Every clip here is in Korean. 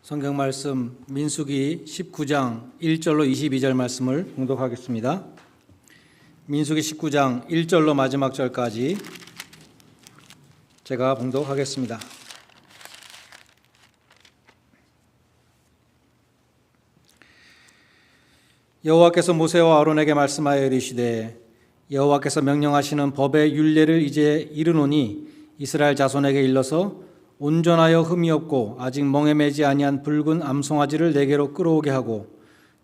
성경 말씀 민수기 19장 1절로 22절 말씀을 봉독하겠습니다. 민수기 19장 1절로 마지막 절까지 제가 봉독하겠습니다. 여호와께서 모세와 아론에게 말씀하여 이르시되 여호와께서 명령하시는 법의 율례를 이제 이르노니 이스라엘 자손에게 일러서 온전하여 흠이 없고 아직 멍에 매지 아니한 붉은 암송아지를 내게로 끌어오게 하고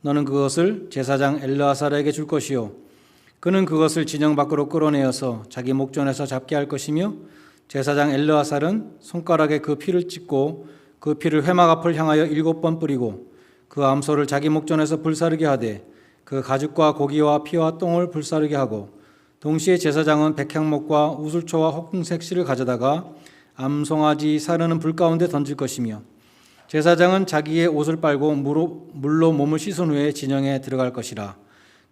너는 그것을 제사장 엘르아살에게 줄 것이요 그는 그것을 진영 밖으로 끌어내어서 자기 목전에서 잡게 할 것이며 제사장 엘르아살은 손가락에 그 피를 찍고 그 피를 회막 앞을 향하여 7번 뿌리고 그 암소를 자기 목전에서 불사르게 하되 그 가죽과 고기와 피와 똥을 불사르게 하고 동시에 제사장은 백향목과 우슬초와 홍색 실을 가져다가 암송아지 사르는 불 가운데 던질 것이며 제사장은 자기의 옷을 빨고 물로 몸을 씻은 후에 진영에 들어갈 것이라.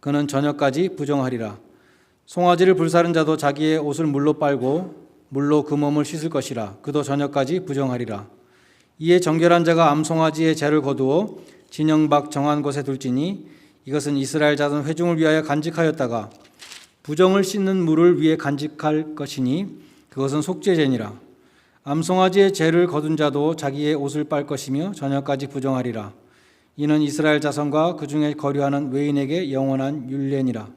그는 저녁까지 부정하리라. 송아지를 불사른 자도 자기의 옷을 물로 빨고 물로 그 몸을 씻을 것이라. 그도 저녁까지 부정하리라. 이에 정결한 자가 암송아지의 재를 거두어 진영 밖 정한 곳에 둘지니 이것은 이스라엘 자손 회중을 위하여 간직하였다가 부정을 씻는 물을 위해 간직할 것이니 그것은 속죄제니라. 암송아지의 재를 거둔 자도 자기의 옷을 빨 것이며 저녁까지 부정하리라. 이는 이스라엘 자손과 그 중에 거류하는 외인에게 영원한 율례니라.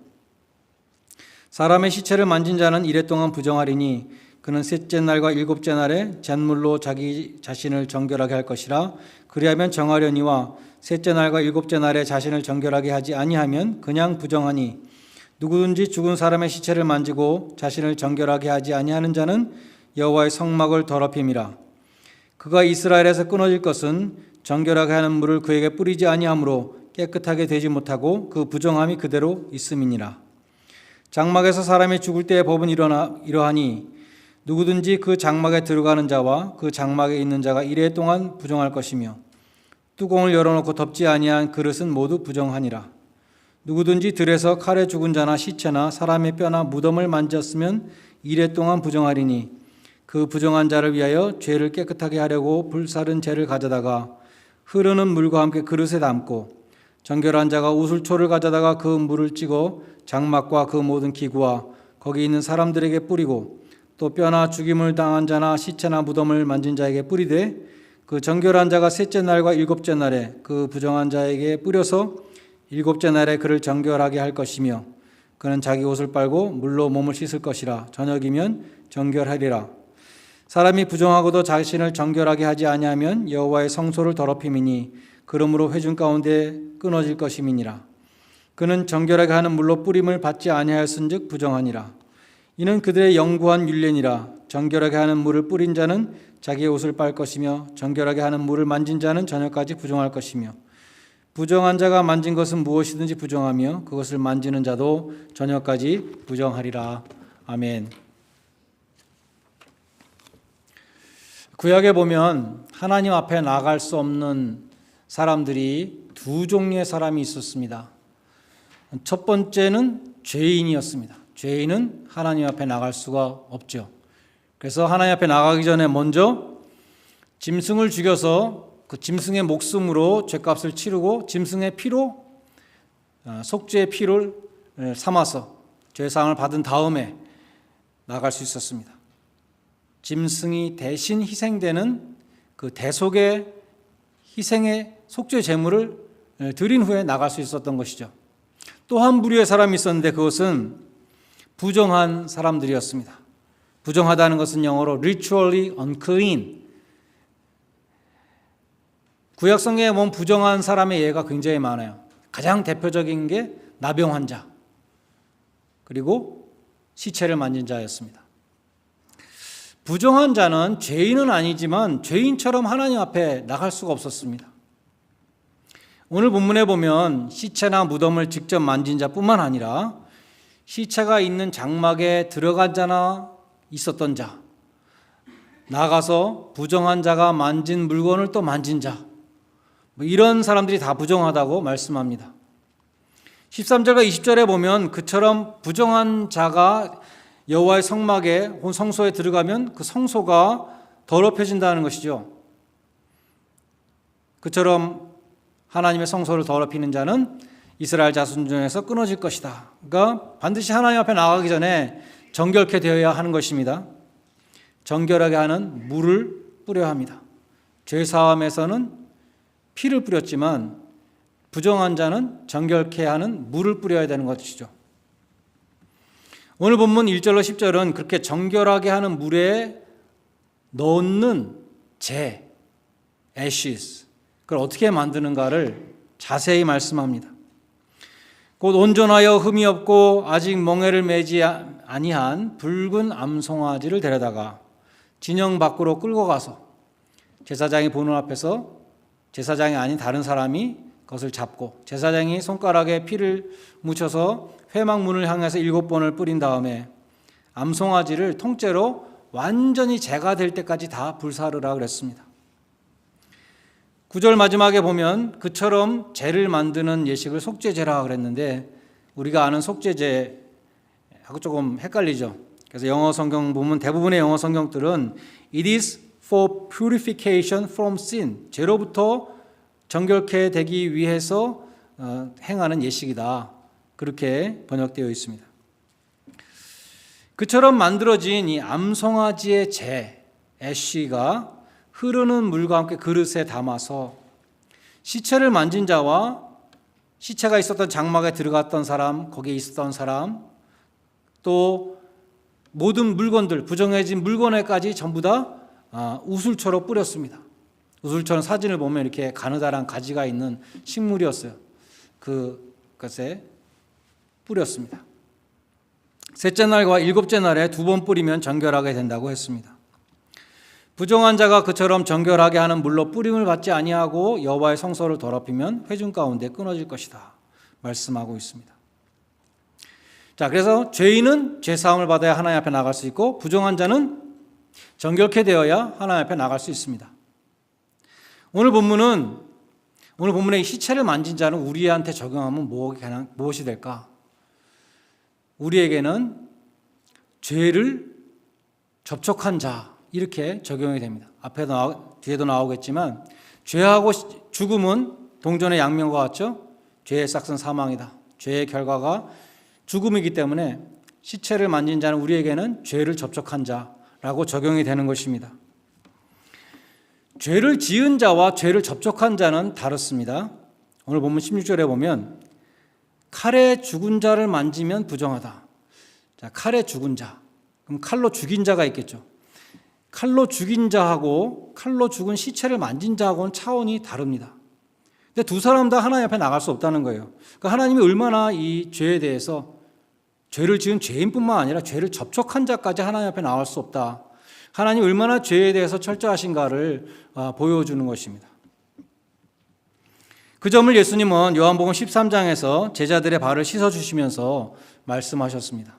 사람의 시체를 만진 자는 이래 동안 부정하리니 그는 셋째 날과 일곱째 날에 잿물로 자기 자신을 정결하게 할 것이라. 그리하면 정하려니와 셋째 날과 일곱째 날에 자신을 정결하게 하지 아니하면 그냥 부정하니 누구든지 죽은 사람의 시체를 만지고 자신을 정결하게 하지 아니하는 자는 여호와의 성막을 더럽힘이라. 그가 이스라엘에서 끊어질 것은 정결하게 하는 물을 그에게 뿌리지 아니하므로 깨끗하게 되지 못하고 그 부정함이 그대로 있음이니라. 장막에서 사람이 죽을 때의 법은 이러하니 누구든지 그 장막에 들어가는 자와 그 장막에 있는 자가 이래 동안 부정할 것이며 뚜껑을 열어놓고 덮지 아니한 그릇은 모두 부정하니라. 누구든지 들에서 칼에 죽은 자나 시체나 사람의 뼈나 무덤을 만졌으면 이래 동안 부정하리니 그 부정한 자를 위하여 죄를 깨끗하게 하려고 불사른 재를 가져다가 흐르는 물과 함께 그릇에 담고 정결한 자가 우슬초를 가져다가 그 물을 찍어 장막과 그 모든 기구와 거기 있는 사람들에게 뿌리고 또 뼈나 죽임을 당한 자나 시체나 무덤을 만진 자에게 뿌리되 그 정결한 자가 셋째 날과 일곱째 날에 그 부정한 자에게 뿌려서 일곱째 날에 그를 정결하게 할 것이며 그는 자기 옷을 빨고 물로 몸을 씻을 것이라. 저녁이면 정결하리라. 사람이 부정하고도 자신을 정결하게 하지 아니하면 여호와의 성소를 더럽힘이니 그러므로 회중 가운데 끊어질 것임이니라. 그는 정결하게 하는 물로 뿌림을 받지 아니하였은즉 부정하니라. 이는 그들의 영구한 율례니라. 정결하게 하는 물을 뿌린 자는 자기의 옷을 빨 것이며 정결하게 하는 물을 만진 자는 저녁까지 부정할 것이며 부정한 자가 만진 것은 무엇이든지 부정하며 그것을 만지는 자도 저녁까지 부정하리라. 아멘. 구약에 보면 하나님 앞에 나갈 수 없는 사람들이 두 종류의 사람이 있었습니다. 첫 번째는 죄인이었습니다. 죄인은 하나님 앞에 나갈 수가 없죠. 그래서 하나님 앞에 나가기 전에 먼저 짐승을 죽여서 그 짐승의 목숨으로 죄값을 치르고 짐승의 피로 속죄의 피를 삼아서 죄상을 받은 다음에 나갈 수 있었습니다. 짐승이 대신 희생되는 그 대속의 희생의 속죄 제물을 드린 후에 나갈 수 있었던 것이죠. 또 한 부류의 사람이 있었는데 그것은 부정한 사람들이었습니다. 부정하다는 것은 영어로 ritually unclean. 구약 성경에 보면 부정한 사람의 예가 굉장히 많아요. 가장 대표적인 게 나병 환자 그리고 시체를 만진 자였습니다. 부정한 자는 죄인은 아니지만 죄인처럼 하나님 앞에 나갈 수가 없었습니다. 오늘 본문에 보면 시체나 무덤을 직접 만진 자뿐만 아니라 시체가 있는 장막에 들어간 자나 있었던 자, 나가서 부정한 자가 만진 물건을 또 만진 자, 이런 사람들이 다 부정하다고 말씀합니다. 13절과 20절에 보면 그처럼 부정한 자가 여호와의 성막에 혹은 성소에 들어가면 그 성소가 더럽혀진다는 것이죠. 그처럼 하나님의 성소를 더럽히는 자는 이스라엘 자손 중에서 끊어질 것이다. 그러니까 반드시 하나님 앞에 나가기 전에 정결케 되어야 하는 것입니다. 정결하게 하는 물을 뿌려야 합니다. 죄사함에서는 피를 뿌렸지만 부정한 자는 정결케 하는 물을 뿌려야 되는 것이죠. 오늘 본문 1절로 10절은 그렇게 정결하게 하는 물에 넣는 재, ashes, 그걸 어떻게 만드는가를 자세히 말씀합니다. 곧 온전하여 흠이 없고 아직 멍에를 매지 아니한 붉은 암송아지를 데려다가 진영 밖으로 끌고 가서 제사장이 보는 앞에서 제사장이 아닌 다른 사람이 그것을 잡고 제사장이 손가락에 피를 묻혀서 회막문을 향해서 7번을 뿌린 다음에 암송아지를 통째로 완전히 재가 될 때까지 다 불사르라 그랬습니다. 9절 마지막에 보면 그처럼 재를 만드는 예식을 속죄제라 그랬는데 우리가 아는 속죄제하고 조금 헷갈리죠. 그래서 영어 성경 보면 대부분의 영어 성경들은 It is for purification from sin, 죄로부터 정결케 되기 위해서 행하는 예식이다. 그렇게 번역되어 있습니다. 그처럼 만들어진 이 암송아지의 재, 애쉬가 흐르는 물과 함께 그릇에 담아서 시체를 만진 자와 시체가 있었던 장막에 들어갔던 사람, 거기에 있었던 사람, 또 모든 물건들, 부정해진 물건에까지 전부 다 우술초로 뿌렸습니다. 우술초는 사진을 보면 이렇게 가느다란 가지가 있는 식물이었어요. 그것에 뿌렸습니다. 셋째 날과 일곱째 날에 2번 뿌리면 정결하게 된다고 했습니다. 부정한 자가 그처럼 정결하게 하는 물로 뿌림을 받지 아니하고 여호와의 성소를 더럽히면 회중 가운데 끊어질 것이다 말씀하고 있습니다. 자, 그래서 죄인은 죄사함을 받아야 하나님 앞에 나갈 수 있고 부정한 자는 정결케 되어야 하나님 앞에 나갈 수 있습니다. 오늘 본문에 이 시체를 만진 자는 우리한테 적용하면 무엇이 될까? 우리에게는 죄를 접촉한 자 이렇게 적용이 됩니다. 뒤에도 나오겠지만 죄하고 죽음은 동전의 양면과 같죠? 죄의 싹은 사망이다. 죄의 결과가 죽음이기 때문에 시체를 만진 자는 우리에게는 죄를 접촉한 자라고 적용이 되는 것입니다. 죄를 지은 자와 죄를 접촉한 자는 다릅니다. 오늘 본문 16절에 보면 칼에 죽은 자를 만지면 부정하다. 자, 칼에 죽은 자. 그럼 칼로 죽인 자가 있겠죠. 칼로 죽인 자하고 칼로 죽은 시체를 만진 자하고는 차원이 다릅니다. 근데 두 사람 다 하나님 앞에 나갈 수 없다는 거예요. 그러니까 하나님이 얼마나 이 죄에 대해서 죄를 지은 죄인뿐만 아니라 죄를 접촉한 자까지 하나님 앞에 나갈 수 없다. 하나님이 얼마나 죄에 대해서 철저하신가를 보여주는 것입니다. 그 점을 예수님은 요한복음 13장에서 제자들의 발을 씻어주시면서 말씀하셨습니다.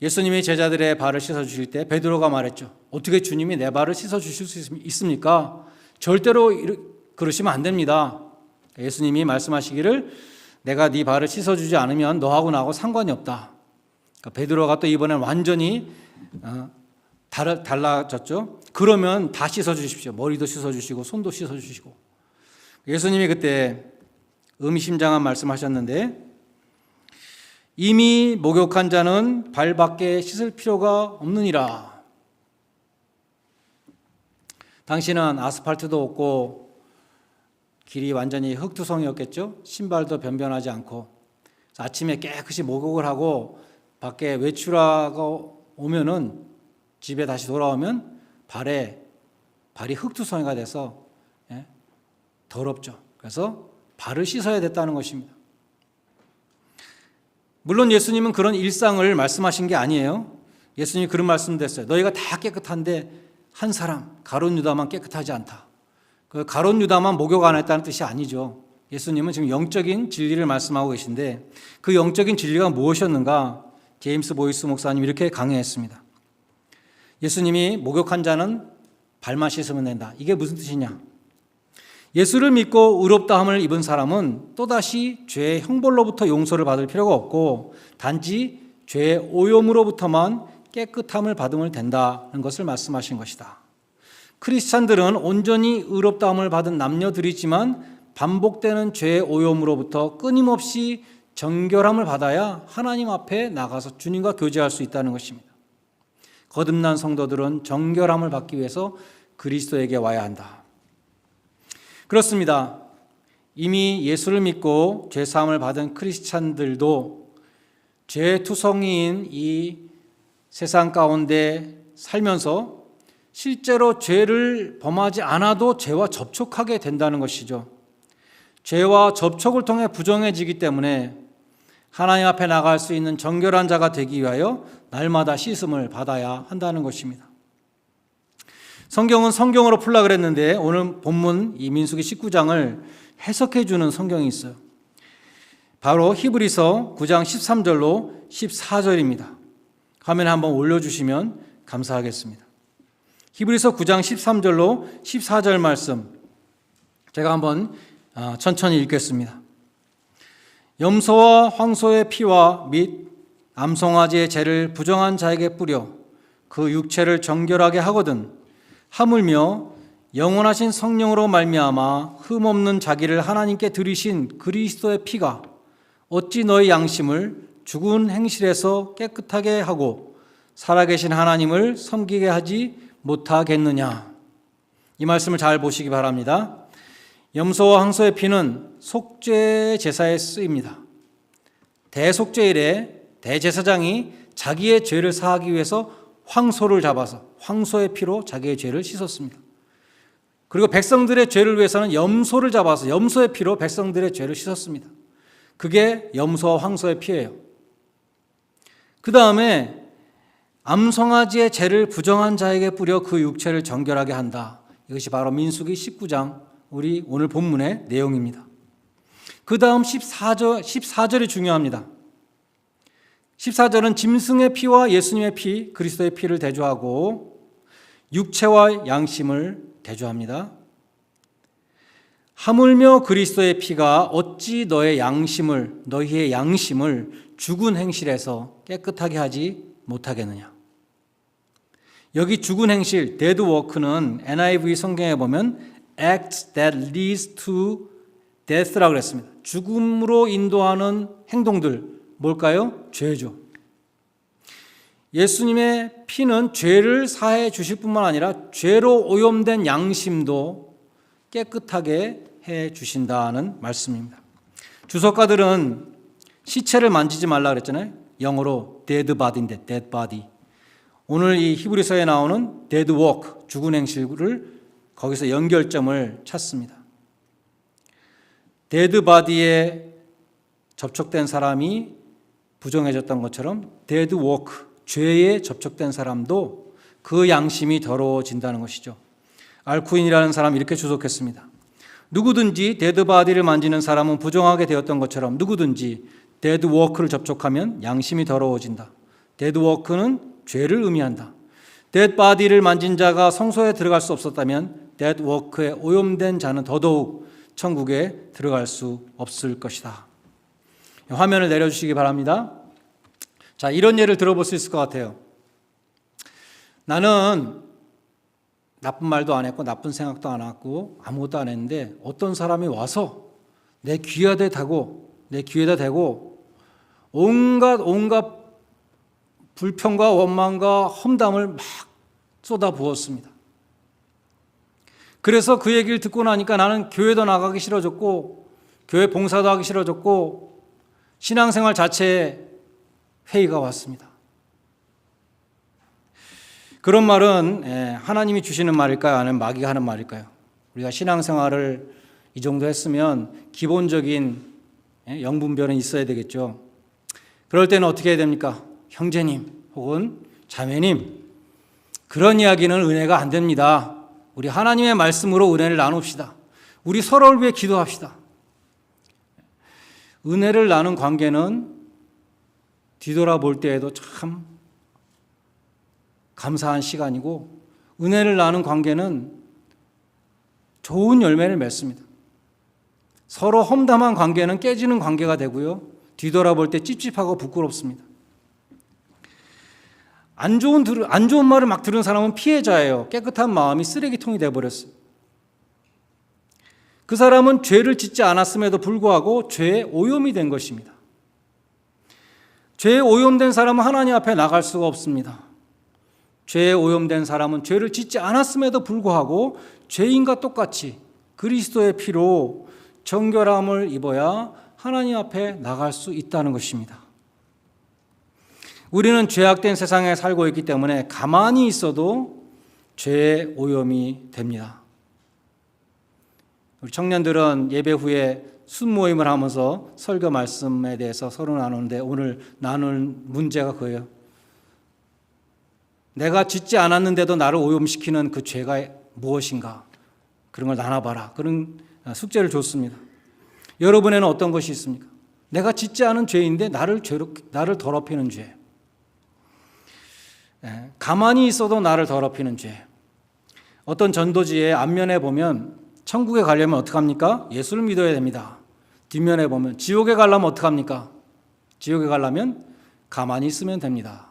예수님이 제자들의 발을 씻어주실 때 베드로가 말했죠. 어떻게 주님이 내 발을 씻어주실 수 있습니까? 절대로 그러시면 안 됩니다. 예수님이 말씀하시기를 내가 네 발을 씻어주지 않으면 너하고 나하고 상관이 없다. 그러니까 베드로가 또 이번엔 완전히 달라졌죠. 그러면 다 씻어주십시오. 머리도 씻어주시고 손도 씻어주시고. 예수님이 그때 의미심장한 말씀하셨는데 이미 목욕한 자는 발밖에 씻을 필요가 없느니라. 당시는 아스팔트도 없고 길이 완전히 흙투성이었겠죠. 신발도 변변하지 않고 아침에 깨끗이 목욕을 하고 밖에 외출하고 오면은 집에 다시 돌아오면 발이 흙투성이가 돼서 더럽죠. 그래서 발을 씻어야 됐다는 것입니다. 물론 예수님은 그런 일상을 말씀하신 게 아니에요. 예수님이 그런 말씀도 했어요. 너희가 다 깨끗한데 한 사람 가룟 유다만 깨끗하지 않다. 그 가룟 유다만 목욕 안 했다는 뜻이 아니죠. 예수님은 지금 영적인 진리를 말씀하고 계신데 그 영적인 진리가 무엇이었는가? 제임스 보이스 목사님 이렇게 강의했습니다. 예수님이 목욕한 자는 발만 씻으면 된다. 이게 무슨 뜻이냐? 예수를 믿고 의롭다함을 입은 사람은 또다시 죄의 형벌로부터 용서를 받을 필요가 없고 단지 죄의 오염으로부터만 깨끗함을 받으면 된다는 것을 말씀하신 것이다. 크리스찬들은 온전히 의롭다함을 받은 남녀들이지만 반복되는 죄의 오염으로부터 끊임없이 정결함을 받아야 하나님 앞에 나가서 주님과 교제할 수 있다는 것입니다. 거듭난 성도들은 정결함을 받기 위해서 그리스도에게 와야 한다. 그렇습니다. 이미 예수를 믿고 죄사함을 받은 크리스찬들도 죄투성이인 이 세상 가운데 살면서 실제로 죄를 범하지 않아도 죄와 접촉하게 된다는 것이죠. 죄와 접촉을 통해 부정해지기 때문에 하나님 앞에 나갈 수 있는 정결한 자가 되기 위하여 날마다 씻음을 받아야 한다는 것입니다. 성경은 성경으로 풀라 그랬는데 오늘 본문 이 민수기 19장을 해석해 주는 성경이 있어요. 바로 히브리서 9장 13절로 14절입니다. 화면에 한번 올려주시면 감사하겠습니다. 히브리서 9장 13절로 14절 말씀 제가 한번 천천히 읽겠습니다. 염소와 황소의 피와 및 암송아지의 죄를 부정한 자에게 뿌려 그 육체를 정결하게 하거든 하물며 영원하신 성령으로 말미암아 흠없는 자기를 하나님께 드리신 그리스도의 피가 어찌 너희 양심을 죽은 행실에서 깨끗하게 하고 살아계신 하나님을 섬기게 하지 못하겠느냐. 이 말씀을 잘 보시기 바랍니다. 염소와 황소의 피는 속죄 제사에 쓰입니다. 대속죄일에 대제사장이 자기의 죄를 사하기 위해서 황소를 잡아서 황소의 피로 자기의 죄를 씻었습니다. 그리고 백성들의 죄를 위해서는 염소를 잡아서 염소의 피로 백성들의 죄를 씻었습니다. 그게 염소와 황소의 피예요. 그 다음에 암송아지의 죄를 부정한 자에게 뿌려 그 육체를 정결하게 한다. 이것이 바로 민수기 19장 우리 오늘 본문의 내용입니다. 그 다음 14절이 중요합니다. 14절은 짐승의 피와 예수님의 피, 그리스도의 피를 대조하고 육체와 양심을 대조합니다. 하물며 그리스도의 피가 어찌 너희의 양심을 죽은 행실에서 깨끗하게 하지 못하겠느냐. 여기 죽은 행실, dead work는 NIV 성경에 보면 acts that leads to death라고 그랬습니다. 죽음으로 인도하는 행동들 뭘까요? 죄죠. 예수님의 피는 죄를 사해 주실 뿐만 아니라 죄로 오염된 양심도 깨끗하게 해 주신다는 말씀입니다. 주석가들은 시체를 만지지 말라 그랬잖아요. 영어로 dead body인데 dead body. 오늘 이 히브리서에 나오는 dead work, 죽은 행실을 거기서 연결점을 찾습니다. dead body에 접촉된 사람이 부정해졌던 것처럼 dead work, 죄에 접촉된 사람도 그 양심이 더러워진다는 것이죠. 알쿠인이라는 사람이 이렇게 주석했습니다. 누구든지 데드 바디를 만지는 사람은 부정하게 되었던 것처럼 누구든지 데드 워크를 접촉하면 양심이 더러워진다. 데드 워크는 죄를 의미한다. 데드 바디를 만진 자가 성소에 들어갈 수 없었다면 데드 워크에 오염된 자는 더더욱 천국에 들어갈 수 없을 것이다. 화면을 내려주시기 바랍니다. 자, 이런 예를 들어볼 수 있을 것 같아요. 나는 나쁜 말도 안 했고 나쁜 생각도 안 했고 아무것도 안 했는데 어떤 사람이 와서 내 귀에다 대고 온갖 불평과 원망과 험담을 막 쏟아부었습니다. 그래서 그 얘기를 듣고 나니까 나는 교회도 나가기 싫어졌고 교회 봉사도 하기 싫어졌고 신앙생활 자체에 회의가 왔습니다. 그런 말은 하나님이 주시는 말일까요? 아니면 마귀가 하는 말일까요? 우리가 신앙생활을 이 정도 했으면 기본적인 영분별은 있어야 되겠죠. 그럴 때는 어떻게 해야 됩니까? 형제님 혹은 자매님, 그런 이야기는 은혜가 안 됩니다. 우리 하나님의 말씀으로 은혜를 나눕시다. 우리 서로를 위해 기도합시다. 은혜를 나눈 관계는 뒤돌아볼 때에도 참 감사한 시간이고 은혜를 나눈 관계는 좋은 열매를 맺습니다. 서로 험담한 관계는 깨지는 관계가 되고요. 뒤돌아볼 때 찝찝하고 부끄럽습니다. 안 좋은 말을 막 들은 사람은 피해자예요. 깨끗한 마음이 쓰레기통이 되어버렸어요. 그 사람은 죄를 짓지 않았음에도 불구하고 죄에 오염이 된 것입니다. 죄에 오염된 사람은 하나님 앞에 나갈 수가 없습니다. 죄에 오염된 사람은 죄를 짓지 않았음에도 불구하고 죄인과 똑같이 그리스도의 피로 정결함을 입어야 하나님 앞에 나갈 수 있다는 것입니다. 우리는 죄악된 세상에 살고 있기 때문에 가만히 있어도 죄에 오염이 됩니다. 우리 청년들은 예배 후에 순모임을 하면서 설교 말씀에 대해서 서로 나누는데 오늘 나눌 문제가 그거예요. 내가 짓지 않았는데도 나를 오염시키는 그 죄가 무엇인가? 그런 걸 나눠봐라. 그런 숙제를 줬습니다. 여러분에는 어떤 것이 있습니까? 내가 짓지 않은 죄인데 나를 더럽히는 죄. 가만히 있어도 나를 더럽히는 죄. 어떤 전도지의 앞면에 보면 천국에 가려면 어떡합니까? 예수를 믿어야 됩니다. 뒷면에 보면 지옥에 가려면 어떡합니까? 지옥에 가려면 가만히 있으면 됩니다.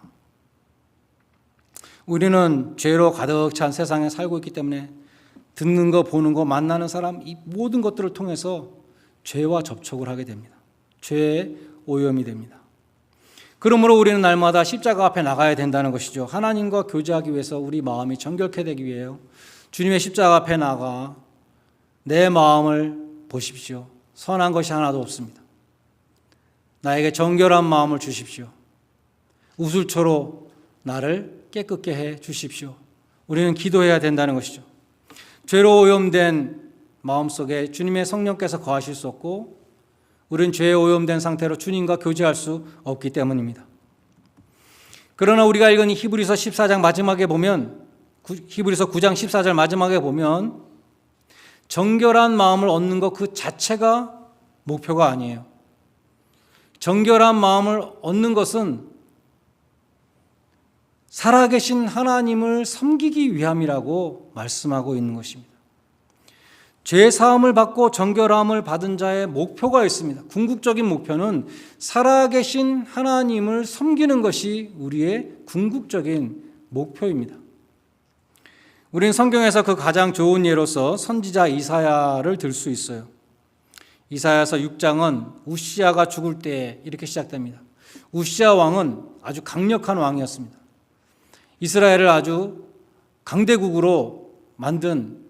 우리는 죄로 가득 찬 세상에 살고 있기 때문에 듣는 거, 보는 거, 만나는 사람, 이 모든 것들을 통해서 죄와 접촉을 하게 됩니다. 죄에 오염이 됩니다. 그러므로 우리는 날마다 십자가 앞에 나가야 된다는 것이죠. 하나님과 교제하기 위해서 우리 마음이 정결케 되기 위해요. 주님의 십자가 앞에 나가 내 마음을 보십시오. 선한 것이 하나도 없습니다. 나에게 정결한 마음을 주십시오. 우슬초로 나를 깨끗게 해 주십시오. 우리는 기도해야 된다는 것이죠. 죄로 오염된 마음속에 주님의 성령께서 거하실 수 없고 우리는 죄에 오염된 상태로 주님과 교제할 수 없기 때문입니다. 그러나 우리가 읽은 히브리서 14장 마지막에 보면 히브리서 9장 14절 마지막에 보면 정결한 마음을 얻는 것 그 자체가 목표가 아니에요. 정결한 마음을 얻는 것은 살아계신 하나님을 섬기기 위함이라고 말씀하고 있는 것입니다. 죄 사함을 받고 정결함을 받은 자의 목표가 있습니다. 궁극적인 목표는 살아계신 하나님을 섬기는 것이 우리의 궁극적인 목표입니다. 우리는 성경에서 그 가장 좋은 예로서 선지자 이사야를 들 수 있어요. 이사야서 6장은 우시아가 죽을 때 이렇게 시작됩니다. 우시아 왕은 아주 강력한 왕이었습니다. 이스라엘을 아주 강대국으로 만든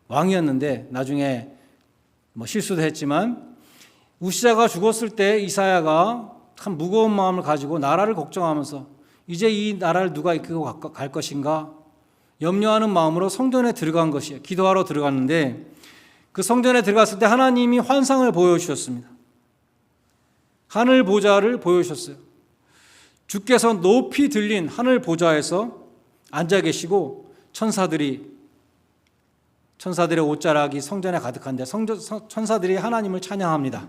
왕이었는데 나중에 실수도 했지만 우시아가 죽었을 때 이사야가 참 무거운 마음을 가지고 나라를 걱정하면서 이제 이 나라를 누가 이끌고 갈 것인가 염려하는 마음으로 성전에 들어간 것이에요. 기도하러 들어갔는데 그 성전에 들어갔을 때 하나님이 환상을 보여주셨습니다. 하늘 보좌를 보여주셨어요. 주께서 높이 들린 하늘 보좌에서 앉아 계시고 천사들의 옷자락이 성전에 가득한데 천사들이 하나님을 찬양합니다.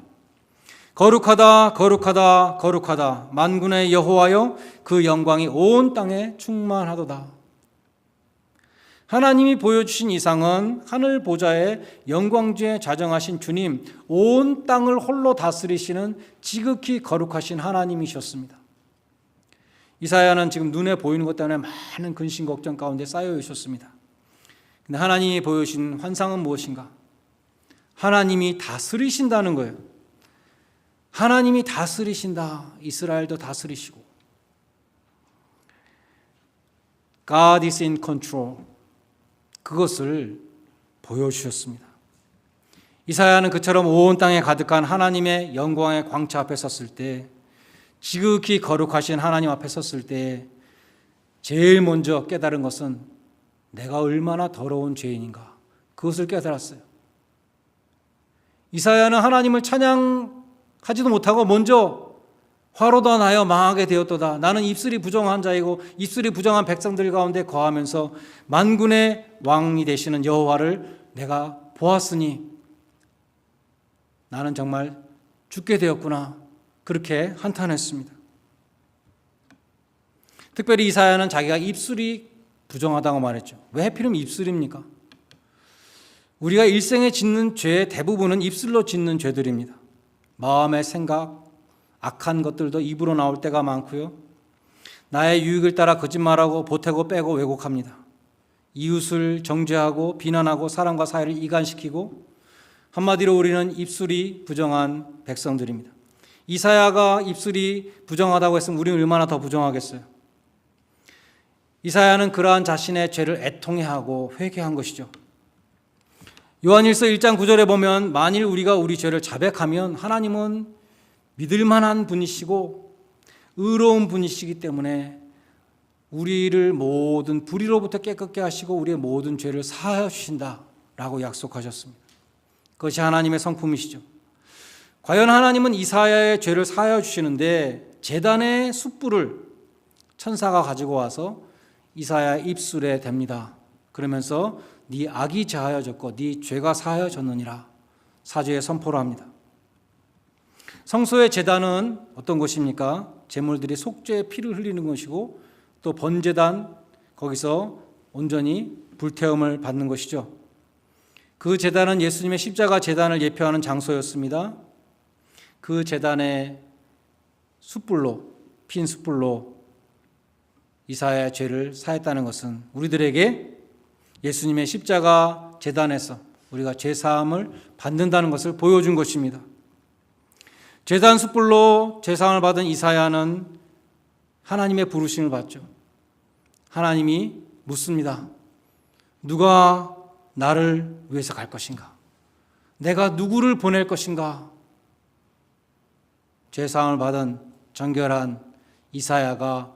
거룩하다 거룩하다 거룩하다 만군의 여호와여 그 영광이 온 땅에 충만하도다. 하나님이 보여주신 이상은 하늘 보좌에 영광주에 좌정하신 주님, 온 땅을 홀로 다스리시는 지극히 거룩하신 하나님이셨습니다. 이사야는 지금 눈에 보이는 것 때문에 많은 근심 걱정 가운데 쌓여 있었습니다. 근데 하나님이 보여주신 환상은 무엇인가? 하나님이 다스리신다는 거예요. 하나님이 다스리신다. 이스라엘도 다스리시고. God is in control. 그것을 보여주셨습니다. 이사야는 그처럼 온 땅에 가득한 하나님의 영광의 광채 앞에 섰을 때, 지극히 거룩하신 하나님 앞에 섰을 때 제일 먼저 깨달은 것은 내가 얼마나 더러운 죄인인가, 그것을 깨달았어요. 이사야는 하나님을 찬양하지도 못하고 먼저 화로다 나여 망하게 되었도다. 나는 입술이 부정한 자이고 입술이 부정한 백성들 가운데 거하면서 만군의 왕이 되시는 여호와를 내가 보았으니 나는 정말 죽게 되었구나. 그렇게 한탄했습니다. 특별히 이사야는 자기가 입술이 부정하다고 말했죠. 왜 하필이면 입술입니까? 우리가 일생에 짓는 죄의 대부분은 입술로 짓는 죄들입니다. 마음의 생각, 악한 것들도 입으로 나올 때가 많고요. 나의 유익을 따라 거짓말하고 보태고 빼고 왜곡합니다. 이웃을 정죄하고 비난하고 사람과 사이를 이간시키고, 한마디로 우리는 입술이 부정한 백성들입니다. 이사야가 입술이 부정하다고 했으면 우리는 얼마나 더 부정하겠어요. 이사야는 그러한 자신의 죄를 애통해하고 회개한 것이죠. 요한일서 1장 9절에 보면 만일 우리가 우리 죄를 자백하면 하나님은 믿을 만한 분이시고 의로운 분이시기 때문에 우리를 모든 불의로부터 깨끗게 하시고 우리의 모든 죄를 사하여 주신다라고 약속하셨습니다. 그것이 하나님의 성품이시죠. 과연 하나님은 이사야의 죄를 사하여 주시는데 제단의 숯불을 천사가 가지고 와서 이사야의 입술에 댑니다. 그러면서 네 악이 제하여졌고 네 죄가 사하여졌느니라 사죄의 선포를 합니다. 성소의 제단은 어떤 곳입니까? 제물들이 속죄의 피를 흘리는 것이고 또 번제단, 거기서 온전히 불태움을 받는 것이죠. 그 제단은 예수님의 십자가 제단을 예표하는 장소였습니다. 그 제단의 숯불로, 핀 숯불로 이사야의 죄를 사했다는 것은 우리들에게 예수님의 십자가 제단에서 우리가 죄 사함을 받는다는 것을 보여준 것입니다. 제단 숯불로 제사함을 받은 이사야는 하나님의 부르심을 받죠. 하나님이 묻습니다. 누가 나를 위해서 갈 것인가? 내가 누구를 보낼 것인가? 제사함을 받은 정결한 이사야가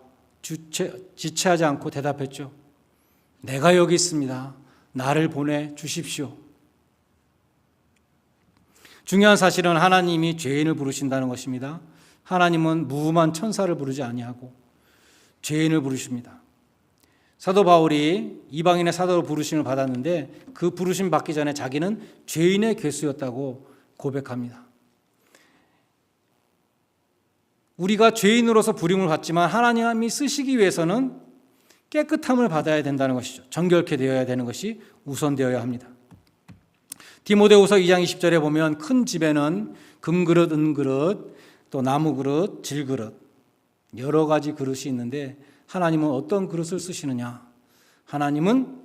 지체하지 않고 대답했죠. 내가 여기 있습니다. 나를 보내 주십시오. 중요한 사실은 하나님이 죄인을 부르신다는 것입니다. 하나님은 무음한 천사를 부르지 아니하고 죄인을 부르십니다. 사도 바울이 이방인의 사도로 부르심을 받았는데 그 부르심 받기 전에 자기는 죄인의 괴수였다고 고백합니다. 우리가 죄인으로서 부름을 받지만 하나님이 쓰시기 위해서는 깨끗함을 받아야 된다는 것이죠. 정결케 되어야 되는 것이 우선되어야 합니다. 디모데후서 2장 20절에 보면 큰 집에는 금그릇, 은그릇, 또 나무그릇, 질그릇 여러 가지 그릇이 있는데 하나님은 어떤 그릇을 쓰시느냐? 하나님은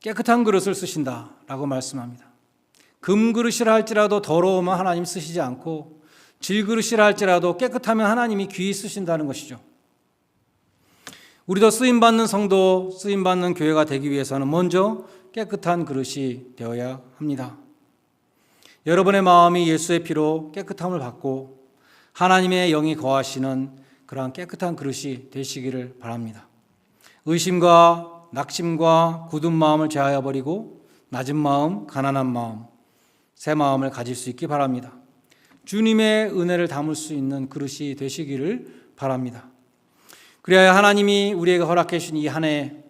깨끗한 그릇을 쓰신다라고 말씀합니다. 금그릇이라 할지라도 더러우면 하나님 쓰시지 않고 질그릇이라 할지라도 깨끗하면 하나님이 귀히 쓰신다는 것이죠. 우리도 쓰임받는 성도, 쓰임받는 교회가 되기 위해서는 먼저 깨끗한 그릇이 되어야 합니다. 여러분의 마음이 예수의 피로 깨끗함을 받고 하나님의 영이 거하시는 그러한 깨끗한 그릇이 되시기를 바랍니다. 의심과 낙심과 굳은 마음을 제하여 버리고 낮은 마음, 가난한 마음, 새 마음을 가질 수 있기 바랍니다. 주님의 은혜를 담을 수 있는 그릇이 되시기를 바랍니다. 그래야 하나님이 우리에게 허락해 주신 이 한 해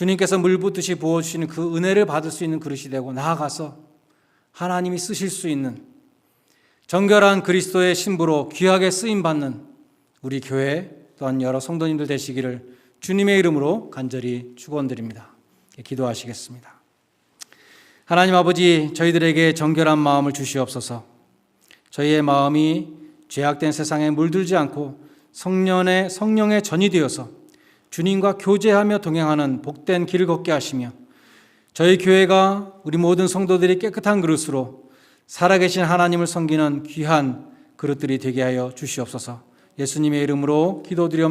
주님께서 물 붓듯이 부어주시는 그 은혜를 받을 수 있는 그릇이 되고 나아가서 하나님이 쓰실 수 있는 정결한 그리스도의 신부로 귀하게 쓰임받는 우리 교회 또한 여러 성도님들 되시기를 주님의 이름으로 간절히 축원드립니다. 기도하시겠습니다. 하나님 아버지, 저희들에게 정결한 마음을 주시옵소서. 저희의 마음이 죄악된 세상에 물들지 않고 성령의 전이 되어서 주님과 교제하며 동행하는 복된 길을 걷게 하시며 저희 교회가 우리 모든 성도들이 깨끗한 그릇으로 살아계신 하나님을 섬기는 귀한 그릇들이 되게 하여 주시옵소서. 예수님의 이름으로 기도드려